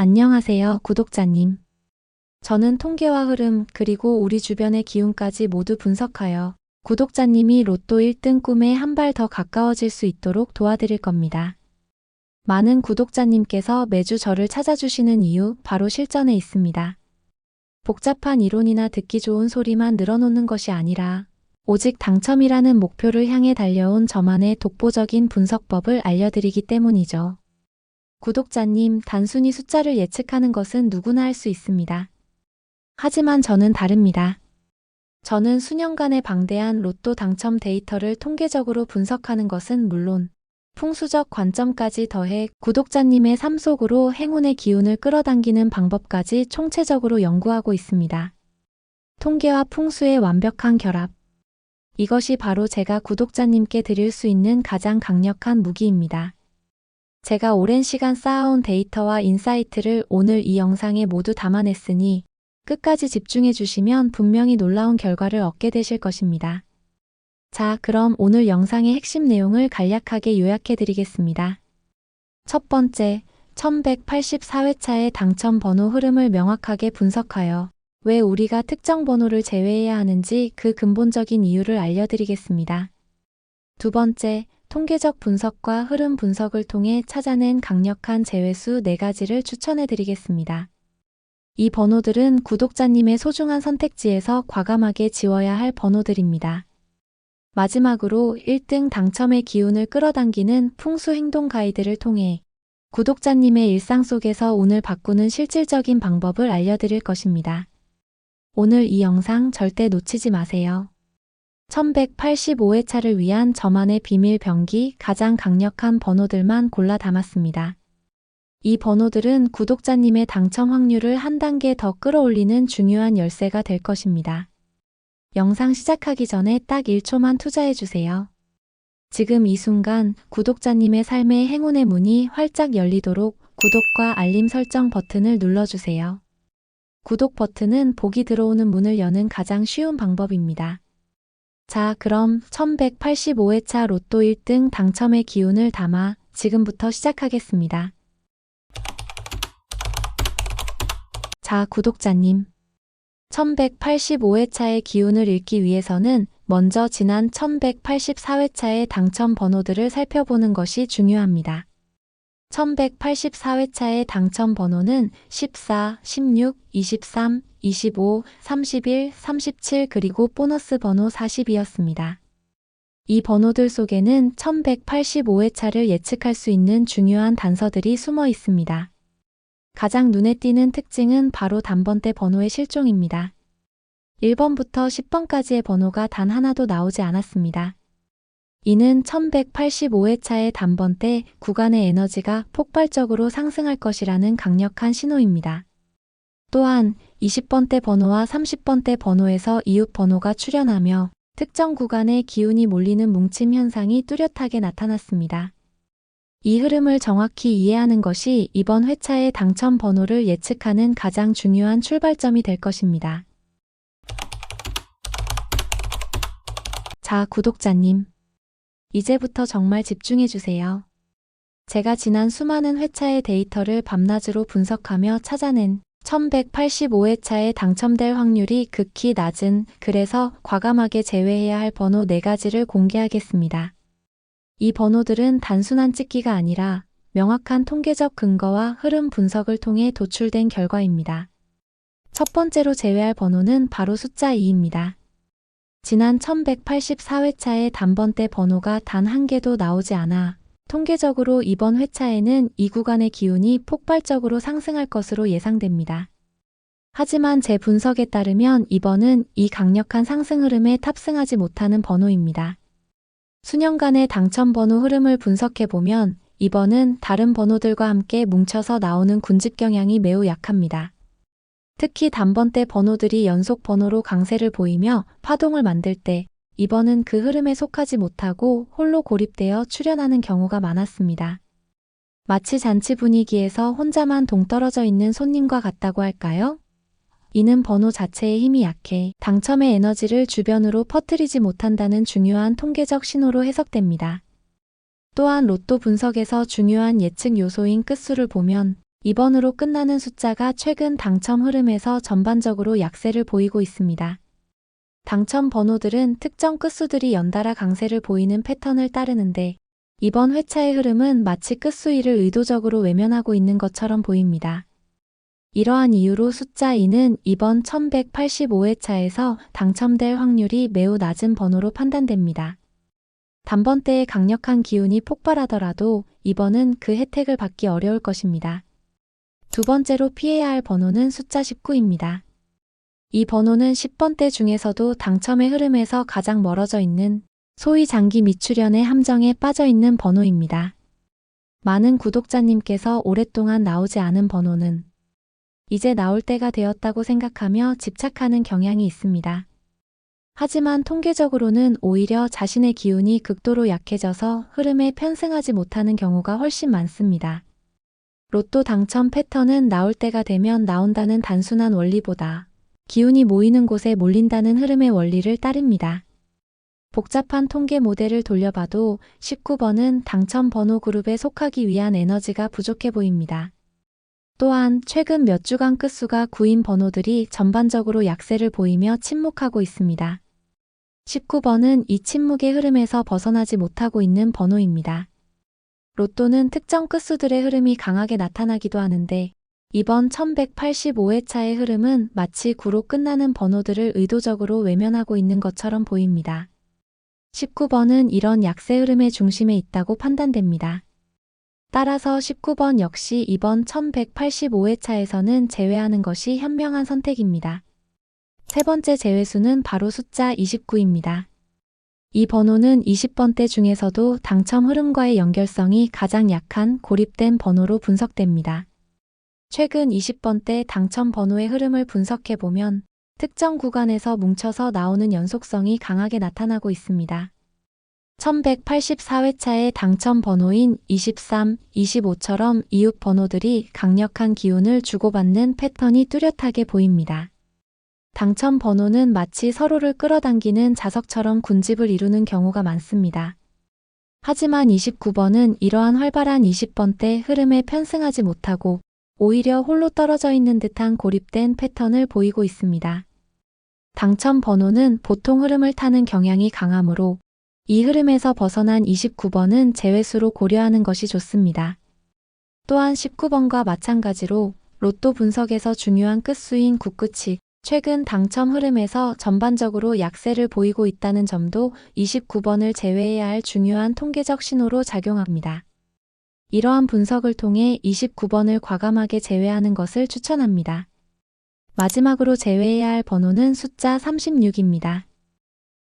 안녕하세요, 구독자님. 저는 통계와 흐름, 그리고 우리 주변의 기운까지 모두 분석하여 구독자님이 로또 1등 꿈에 한 발 더 가까워질 수 있도록 도와드릴 겁니다. 많은 구독자님께서 매주 저를 찾아주시는 이유 바로 실전에 있습니다. 복잡한 이론이나 듣기 좋은 소리만 늘어놓는 것이 아니라 오직 당첨이라는 목표를 향해 달려온 저만의 독보적인 분석법을 알려드리기 때문이죠. 구독자님, 단순히 숫자를 예측하는 것은 누구나 할 수 있습니다. 하지만 저는 다릅니다. 저는 수년간의 방대한 로또 당첨 데이터를 통계적으로 분석하는 것은 물론 풍수적 관점까지 더해 구독자님의 삶 속으로 행운의 기운을 끌어당기는 방법까지 총체적으로 연구하고 있습니다. 통계와 풍수의 완벽한 결합. 이것이 바로 제가 구독자님께 드릴 수 있는 가장 강력한 무기입니다. 제가 오랜 시간 쌓아온 데이터와 인사이트를 오늘 이 영상에 모두 담아냈으니 끝까지 집중해 주시면 분명히 놀라운 결과를 얻게 되실 것입니다. 자, 그럼 오늘 영상의 핵심 내용을 간략하게 요약해 드리겠습니다. 첫 번째, 1184회차의 당첨 번호 흐름을 명확하게 분석하여 왜 우리가 특정 번호를 제외해야 하는지 그 근본적인 이유를 알려드리겠습니다. 두 번째, 통계적 분석과 흐름 분석을 통해 찾아낸 강력한 제외수 4가지를 추천해 드리겠습니다. 이 번호들은 구독자님의 소중한 선택지에서 과감하게 지워야 할 번호들입니다. 마지막으로 1등 당첨의 기운을 끌어당기는 풍수 행동 가이드를 통해 구독자님의 일상 속에서 운을 바꾸는 실질적인 방법을 알려드릴 것입니다. 오늘 이 영상 절대 놓치지 마세요. 1185회차를 위한 저만의 비밀 병기 가장 강력한 번호들만 골라 담았습니다. 이 번호들은 구독자님의 당첨 확률을 한 단계 더 끌어올리는 중요한 열쇠가 될 것입니다. 영상 시작하기 전에 딱 1초만 투자해주세요. 지금 이 순간 구독자님의 삶의 행운의 문이 활짝 열리도록 구독과 알림 설정 버튼을 눌러주세요. 구독 버튼은 복이 들어오는 문을 여는 가장 쉬운 방법입니다. 자, 그럼 1185회차 로또 1등 당첨의 기운을 담아 지금부터 시작하겠습니다. 자, 구독자님. 1185회차의 기운을 읽기 위해서는 먼저 지난 1184회차의 당첨 번호들을 살펴보는 것이 중요합니다. 1184회차의 당첨 번호는 14, 16, 23, 25, 31, 37 그리고 보너스 번호 40이었습니다. 이 번호들 속에는 1185회차를 예측할 수 있는 중요한 단서들이 숨어 있습니다. 가장 눈에 띄는 특징은 바로 단번대 번호의 실종입니다. 1번부터 10번까지의 번호가 단 하나도 나오지 않았습니다. 이는 1185회차의 단번대 구간의 에너지가 폭발적으로 상승할 것이라는 강력한 신호입니다. 또한 20번대 번호와 30번대 번호에서 이웃 번호가 출현하며 특정 구간의 기운이 몰리는 뭉침 현상이 뚜렷하게 나타났습니다. 이 흐름을 정확히 이해하는 것이 이번 회차의 당첨 번호를 예측하는 가장 중요한 출발점이 될 것입니다. 자, 구독자님. 이제부터 정말 집중해주세요. 제가 지난 수많은 회차의 데이터를 밤낮으로 분석하며 찾아낸 1185회차에 당첨될 확률이 극히 낮은, 그래서 과감하게 제외해야 할 번호 4가지를 공개하겠습니다. 이 번호들은 단순한 찍기가 아니라 명확한 통계적 근거와 흐름 분석을 통해 도출된 결과입니다. 첫 번째로 제외할 번호는 바로 숫자 2입니다. 지난 1184회차의 단번대 번호가 단 한 개도 나오지 않아 통계적으로 이번 회차에는 이 구간의 기운이 폭발적으로 상승할 것으로 예상됩니다. 하지만 제 분석에 따르면 이번은 이 강력한 상승 흐름에 탑승하지 못하는 번호입니다. 수년간의 당첨 번호 흐름을 분석해보면 이번은 다른 번호들과 함께 뭉쳐서 나오는 군집 경향이 매우 약합니다. 특히 단번대 번호들이 연속 번호로 강세를 보이며 파동을 만들 때 이번은 그 흐름에 속하지 못하고 홀로 고립되어 출현하는 경우가 많았습니다. 마치 잔치 분위기에서 혼자만 동떨어져 있는 손님과 같다고 할까요? 이는 번호 자체의 힘이 약해 당첨의 에너지를 주변으로 퍼뜨리지 못한다는 중요한 통계적 신호로 해석됩니다. 또한 로또 분석에서 중요한 예측 요소인 끝수를 보면 2번으로 끝나는 숫자가 최근 당첨 흐름에서 전반적으로 약세를 보이고 있습니다. 당첨 번호들은 특정 끝수들이 연달아 강세를 보이는 패턴을 따르는데 이번 회차의 흐름은 마치 끝수위를 의도적으로 외면하고 있는 것처럼 보입니다. 이러한 이유로 숫자 2는 이번 1185회차에서 당첨될 확률이 매우 낮은 번호로 판단됩니다. 단번대의 강력한 기운이 폭발하더라도 이번은 그 혜택을 받기 어려울 것입니다. 두 번째로 피해야 할 번호는 숫자 19입니다. 이 번호는 10번대 중에서도 당첨의 흐름에서 가장 멀어져 있는 소위 장기 미출현의 함정에 빠져 있는 번호입니다. 많은 구독자님께서 오랫동안 나오지 않은 번호는 이제 나올 때가 되었다고 생각하며 집착하는 경향이 있습니다. 하지만 통계적으로는 오히려 자신의 기운이 극도로 약해져서 흐름에 편승하지 못하는 경우가 훨씬 많습니다. 로또 당첨 패턴은 나올 때가 되면 나온다는 단순한 원리보다 기운이 모이는 곳에 몰린다는 흐름의 원리를 따릅니다. 복잡한 통계 모델을 돌려봐도 19번은 당첨 번호 그룹에 속하기 위한 에너지가 부족해 보입니다. 또한 최근 몇 주간 끝수가 9인 번호들이 전반적으로 약세를 보이며 침묵하고 있습니다. 19번은 이 침묵의 흐름에서 벗어나지 못하고 있는 번호입니다. 로또는 특정 끝수들의 흐름이 강하게 나타나기도 하는데 이번 1185회차의 흐름은 마치 9로 끝나는 번호들을 의도적으로 외면하고 있는 것처럼 보입니다. 19번은 이런 약세 흐름의 중심에 있다고 판단됩니다. 따라서 19번 역시 이번 1185회차에서는 제외하는 것이 현명한 선택입니다. 세 번째 제외수는 바로 숫자 29입니다. 이 번호는 20번대 중에서도 당첨 흐름과의 연결성이 가장 약한 고립된 번호로 분석됩니다. 최근 20번대 당첨 번호의 흐름을 분석해보면 특정 구간에서 뭉쳐서 나오는 연속성이 강하게 나타나고 있습니다. 1184회차의 당첨 번호인 23, 25처럼 이웃 번호들이 강력한 기운을 주고받는 패턴이 뚜렷하게 보입니다. 당첨 번호는 마치 서로를 끌어당기는 자석처럼 군집을 이루는 경우가 많습니다. 하지만 29번은 이러한 활발한 20번대 흐름에 편승하지 못하고 오히려 홀로 떨어져 있는 듯한 고립된 패턴을 보이고 있습니다. 당첨 번호는 보통 흐름을 타는 경향이 강하므로 이 흐름에서 벗어난 29번은 제외수로 고려하는 것이 좋습니다. 또한 19번과 마찬가지로 로또 분석에서 중요한 끝수인 9끝이 최근 당첨 흐름에서 전반적으로 약세를 보이고 있다는 점도 29번을 제외해야 할 중요한 통계적 신호로 작용합니다. 이러한 분석을 통해 29번을 과감하게 제외하는 것을 추천합니다. 마지막으로 제외해야 할 번호는 숫자 36입니다.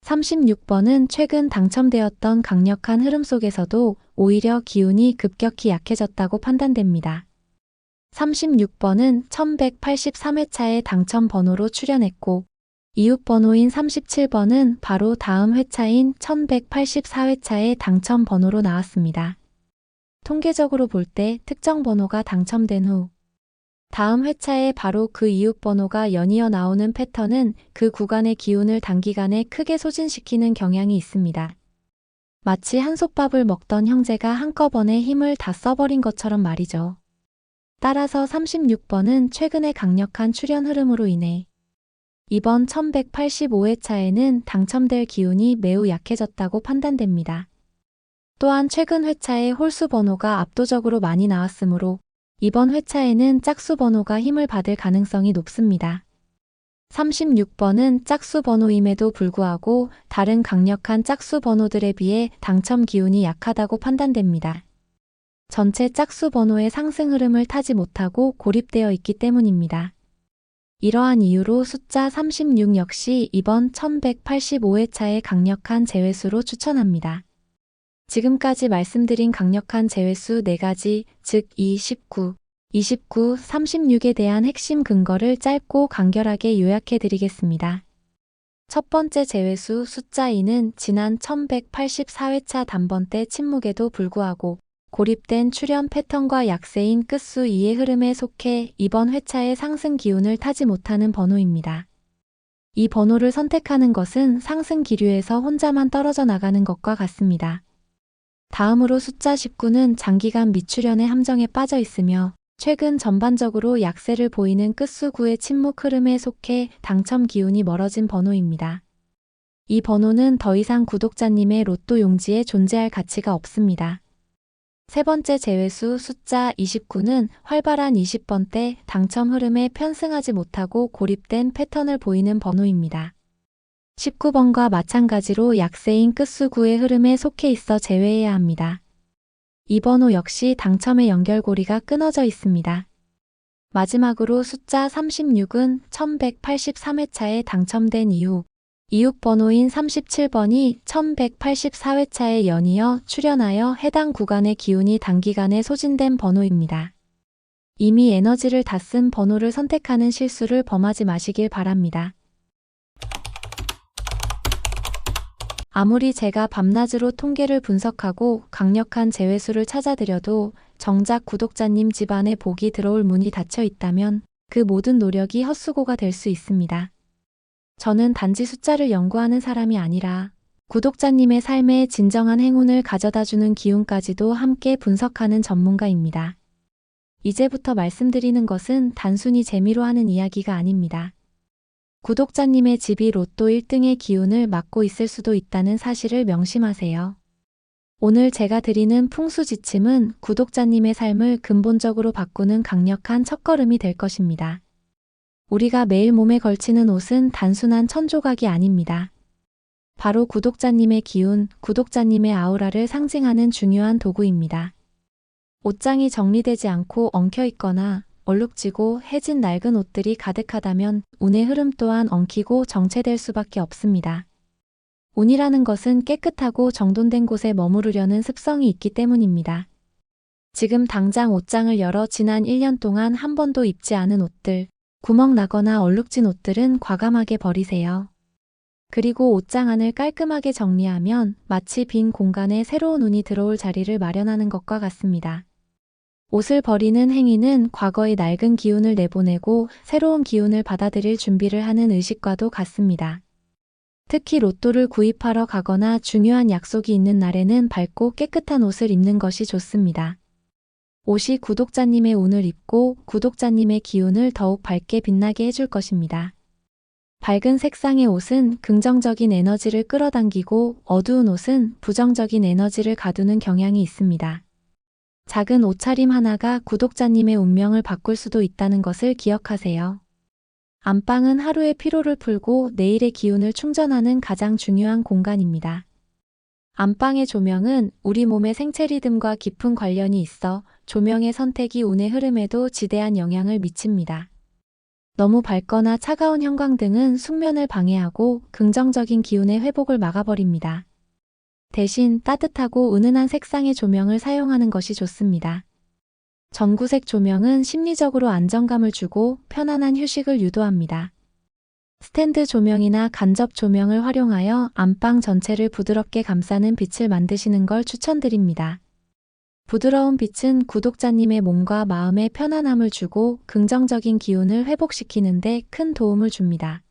36번은 최근 당첨되었던 강력한 흐름 속에서도 오히려 기운이 급격히 약해졌다고 판단됩니다. 36번은 1183회차의 당첨 번호로 출현했고 이웃 번호인 37번은 바로 다음 회차인 1184회차의 당첨 번호로 나왔습니다. 통계적으로 볼 때 특정 번호가 당첨된 후 다음 회차에 바로 그 이웃 번호가 연이어 나오는 패턴은 그 구간의 기운을 단기간에 크게 소진시키는 경향이 있습니다. 마치 한솥밥을 먹던 형제가 한꺼번에 힘을 다 써버린 것처럼 말이죠. 따라서 36번은 최근의 강력한 출현 흐름으로 인해 이번 1185회차에는 당첨될 기운이 매우 약해졌다고 판단됩니다. 또한 최근 회차에 홀수 번호가 압도적으로 많이 나왔으므로 이번 회차에는 짝수 번호가 힘을 받을 가능성이 높습니다. 36번은 짝수 번호임에도 불구하고 다른 강력한 짝수 번호들에 비해 당첨 기운이 약하다고 판단됩니다. 전체 짝수 번호의 상승 흐름을 타지 못하고 고립되어 있기 때문입니다. 이러한 이유로 숫자 36 역시 이번 1185회차의 강력한 제외수로 추천합니다. 지금까지 말씀드린 강력한 제외수 4가지, 즉 2, 19, 29, 36에 대한 핵심 근거를 짧고 간결하게 요약해 드리겠습니다. 첫 번째 제외수 숫자 2는 지난 1184회차 단번대 침묵에도 불구하고 고립된 출현 패턴과 약세인 끝수 2의 흐름에 속해 이번 회차의 상승 기운을 타지 못하는 번호입니다. 이 번호를 선택하는 것은 상승 기류에서 혼자만 떨어져 나가는 것과 같습니다. 다음으로 숫자 19는 장기간 미출현의 함정에 빠져 있으며 최근 전반적으로 약세를 보이는 끝수구의 침묵 흐름에 속해 당첨 기운이 멀어진 번호입니다. 이 번호는 더 이상 구독자님의 로또 용지에 존재할 가치가 없습니다. 세 번째 제외수 숫자 29는 활발한 20번대 당첨 흐름에 편승하지 못하고 고립된 패턴을 보이는 번호입니다. 19번과 마찬가지로 약세인 끝수구의 흐름에 속해 있어 제외해야 합니다. 이 번호 역시 당첨의 연결고리가 끊어져 있습니다. 마지막으로 숫자 36은 1183회차에 당첨된 이후 이웃 번호인 37번이 1184회차에 연이어 출현하여 해당 구간의 기운이 단기간에 소진된 번호입니다. 이미 에너지를 다 쓴 번호를 선택하는 실수를 범하지 마시길 바랍니다. 아무리 제가 밤낮으로 통계를 분석하고 강력한 제외수를 찾아드려도 정작 구독자님 집안에 복이 들어올 문이 닫혀 있다면 그 모든 노력이 헛수고가 될 수 있습니다. 저는 단지 숫자를 연구하는 사람이 아니라 구독자님의 삶에 진정한 행운을 가져다주는 기운까지도 함께 분석하는 전문가입니다. 이제부터 말씀드리는 것은 단순히 재미로 하는 이야기가 아닙니다. 구독자님의 집이 로또 1등의 기운을 맡고 있을 수도 있다는 사실을 명심하세요. 오늘 제가 드리는 풍수지침은 구독자님의 삶을 근본적으로 바꾸는 강력한 첫걸음이 될 것입니다. 우리가 매일 몸에 걸치는 옷은 단순한 천조각이 아닙니다. 바로 구독자님의 기운, 구독자님의 아우라를 상징하는 중요한 도구입니다. 옷장이 정리되지 않고 엉켜있거나 얼룩지고 해진 낡은 옷들이 가득하다면 운의 흐름 또한 엉키고 정체될 수밖에 없습니다. 운이라는 것은 깨끗하고 정돈된 곳에 머무르려는 습성이 있기 때문입니다. 지금 당장 옷장을 열어 지난 1년 동안 한 번도 입지 않은 옷들, 구멍 나거나 얼룩진 옷들은 과감하게 버리세요. 그리고 옷장 안을 깔끔하게 정리하면 마치 빈 공간에 새로운 운이 들어올 자리를 마련하는 것과 같습니다. 옷을 버리는 행위는 과거의 낡은 기운을 내보내고 새로운 기운을 받아들일 준비를 하는 의식과도 같습니다. 특히 로또를 구입하러 가거나 중요한 약속이 있는 날에는 밝고 깨끗한 옷을 입는 것이 좋습니다. 옷이 구독자님의 운을 입고 구독자님의 기운을 더욱 밝게 빛나게 해줄 것입니다. 밝은 색상의 옷은 긍정적인 에너지를 끌어당기고 어두운 옷은 부정적인 에너지를 가두는 경향이 있습니다. 작은 옷차림 하나가 구독자님의 운명을 바꿀 수도 있다는 것을 기억하세요. 안방은 하루의 피로를 풀고 내일의 기운을 충전하는 가장 중요한 공간입니다. 안방의 조명은 우리 몸의 생체 리듬과 깊은 관련이 있어 조명의 선택이 운의 흐름에도 지대한 영향을 미칩니다. 너무 밝거나 차가운 형광등은 숙면을 방해하고 긍정적인 기운의 회복을 막아버립니다. 대신 따뜻하고 은은한 색상의 조명을 사용하는 것이 좋습니다. 전구색 조명은 심리적으로 안정감을 주고 편안한 휴식을 유도합니다. 스탠드 조명이나 간접 조명을 활용하여 안방 전체를 부드럽게 감싸는 빛을 만드시는 걸 추천드립니다. 부드러운 빛은 구독자님의 몸과 마음에 편안함을 주고 긍정적인 기운을 회복시키는 데 큰 도움을 줍니다.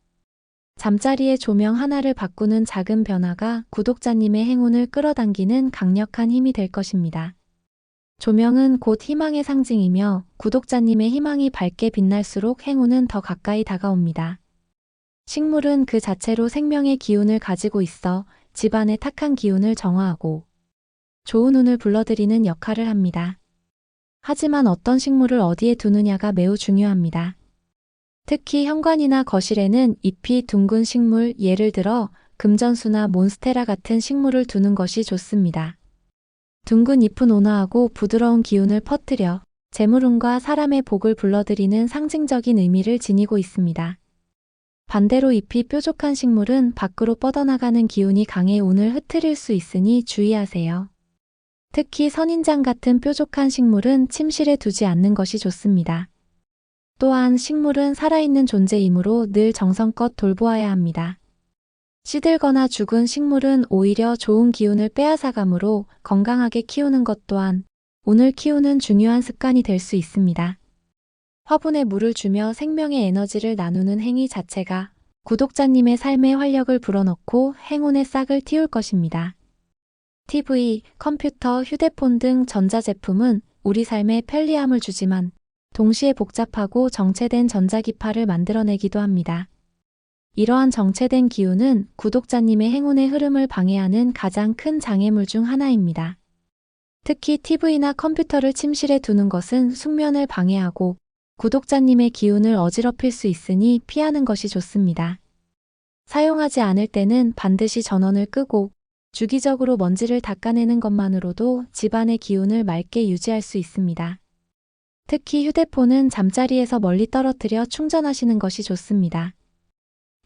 잠자리의 조명 하나를 바꾸는 작은 변화가 구독자님의 행운을 끌어당기는 강력한 힘이 될 것입니다. 조명은 곧 희망의 상징이며 구독자님의 희망이 밝게 빛날수록 행운은 더 가까이 다가옵니다. 식물은 그 자체로 생명의 기운을 가지고 있어 집안의 탁한 기운을 정화하고 좋은 운을 불러들이는 역할을 합니다. 하지만 어떤 식물을 어디에 두느냐가 매우 중요합니다. 특히 현관이나 거실에는 잎이 둥근 식물, 예를 들어 금전수나 몬스테라 같은 식물을 두는 것이 좋습니다. 둥근 잎은 온화하고 부드러운 기운을 퍼뜨려 재물운과 사람의 복을 불러들이는 상징적인 의미를 지니고 있습니다. 반대로 잎이 뾰족한 식물은 밖으로 뻗어나가는 기운이 강해 운을 흐트릴 수 있으니 주의하세요. 특히 선인장 같은 뾰족한 식물은 침실에 두지 않는 것이 좋습니다. 또한 식물은 살아있는 존재이므로 늘 정성껏 돌보아야 합니다. 시들거나 죽은 식물은 오히려 좋은 기운을 빼앗아가므로 건강하게 키우는 것 또한 운을 키우는 중요한 습관이 될 수 있습니다. 화분에 물을 주며 생명의 에너지를 나누는 행위 자체가 구독자님의 삶에 활력을 불어넣고 행운의 싹을 틔울 것입니다. TV, 컴퓨터, 휴대폰 등 전자제품은 우리 삶에 편리함을 주지만 동시에 복잡하고 정체된 전자기파를 만들어내기도 합니다. 이러한 정체된 기운은 구독자님의 행운의 흐름을 방해하는 가장 큰 장애물 중 하나입니다. 특히 TV나 컴퓨터를 침실에 두는 것은 숙면을 방해하고 구독자님의 기운을 어지럽힐 수 있으니 피하는 것이 좋습니다. 사용하지 않을 때는 반드시 전원을 끄고 주기적으로 먼지를 닦아내는 것만으로도 집안의 기운을 맑게 유지할 수 있습니다. 특히 휴대폰은 잠자리에서 멀리 떨어뜨려 충전하시는 것이 좋습니다.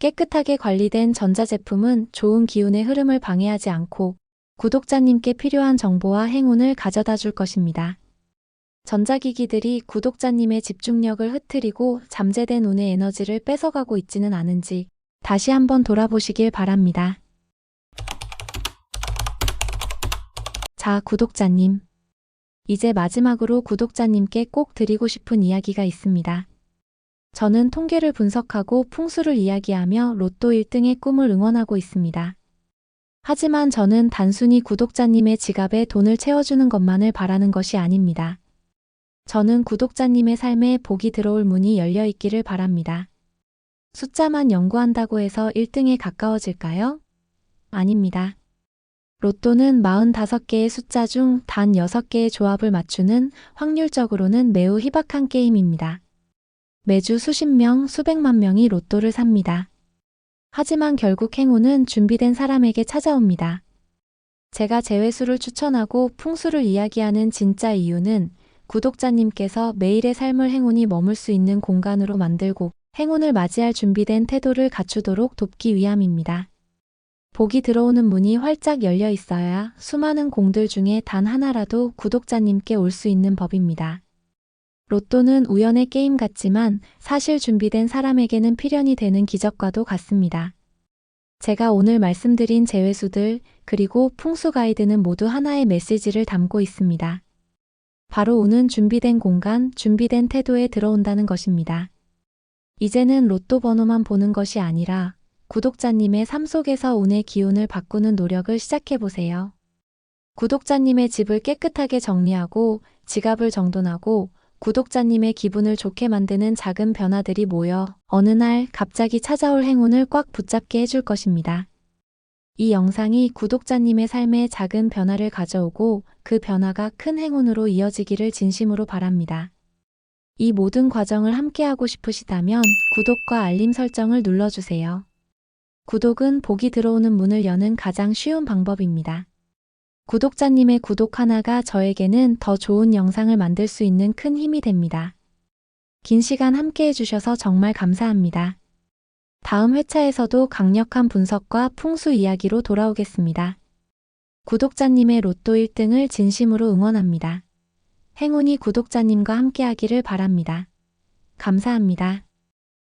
깨끗하게 관리된 전자제품은 좋은 기운의 흐름을 방해하지 않고 구독자님께 필요한 정보와 행운을 가져다 줄 것입니다. 전자기기들이 구독자님의 집중력을 흐트리고 잠재된 운의 에너지를 뺏어가고 있지는 않은지 다시 한번 돌아보시길 바랍니다. 자, 구독자님. 이제 마지막으로 구독자님께 꼭 드리고 싶은 이야기가 있습니다. 저는 통계를 분석하고 풍수를 이야기하며 로또 1등의 꿈을 응원하고 있습니다. 하지만 저는 단순히 구독자님의 지갑에 돈을 채워주는 것만을 바라는 것이 아닙니다. 저는 구독자님의 삶에 복이 들어올 문이 열려 있기를 바랍니다. 숫자만 연구한다고 해서 1등에 가까워질까요? 아닙니다. 로또는 45개의 숫자 중 단 6개의 조합을 맞추는 확률적으로는 매우 희박한 게임입니다. 매주 수십 명, 수백만 명이 로또를 삽니다. 하지만 결국 행운은 준비된 사람에게 찾아옵니다. 제가 재회수를 추천하고 풍수를 이야기하는 진짜 이유는 구독자님께서 매일의 삶을 행운이 머물 수 있는 공간으로 만들고 행운을 맞이할 준비된 태도를 갖추도록 돕기 위함입니다. 복이 들어오는 문이 활짝 열려 있어야 수많은 공들 중에 단 하나라도 구독자님께 올 수 있는 법입니다. 로또는 우연의 게임 같지만 사실 준비된 사람에게는 필연이 되는 기적과도 같습니다. 제가 오늘 말씀드린 재회수들 그리고 풍수 가이드는 모두 하나의 메시지를 담고 있습니다. 바로 운은 준비된 공간, 준비된 태도에 들어온다는 것입니다. 이제는 로또 번호만 보는 것이 아니라 구독자님의 삶 속에서 운의 기운을 바꾸는 노력을 시작해보세요. 구독자님의 집을 깨끗하게 정리하고 지갑을 정돈하고 구독자님의 기분을 좋게 만드는 작은 변화들이 모여 어느 날 갑자기 찾아올 행운을 꽉 붙잡게 해줄 것입니다. 이 영상이 구독자님의 삶에 작은 변화를 가져오고 그 변화가 큰 행운으로 이어지기를 진심으로 바랍니다. 이 모든 과정을 함께하고 싶으시다면 구독과 알림 설정을 눌러주세요. 구독은 복이 들어오는 문을 여는 가장 쉬운 방법입니다. 구독자님의 구독 하나가 저에게는 더 좋은 영상을 만들 수 있는 큰 힘이 됩니다. 긴 시간 함께 해주셔서 정말 감사합니다. 다음 회차에서도 강력한 분석과 풍수 이야기로 돌아오겠습니다. 구독자님의 로또 1등을 진심으로 응원합니다. 행운이 구독자님과 함께하기를 바랍니다. 감사합니다.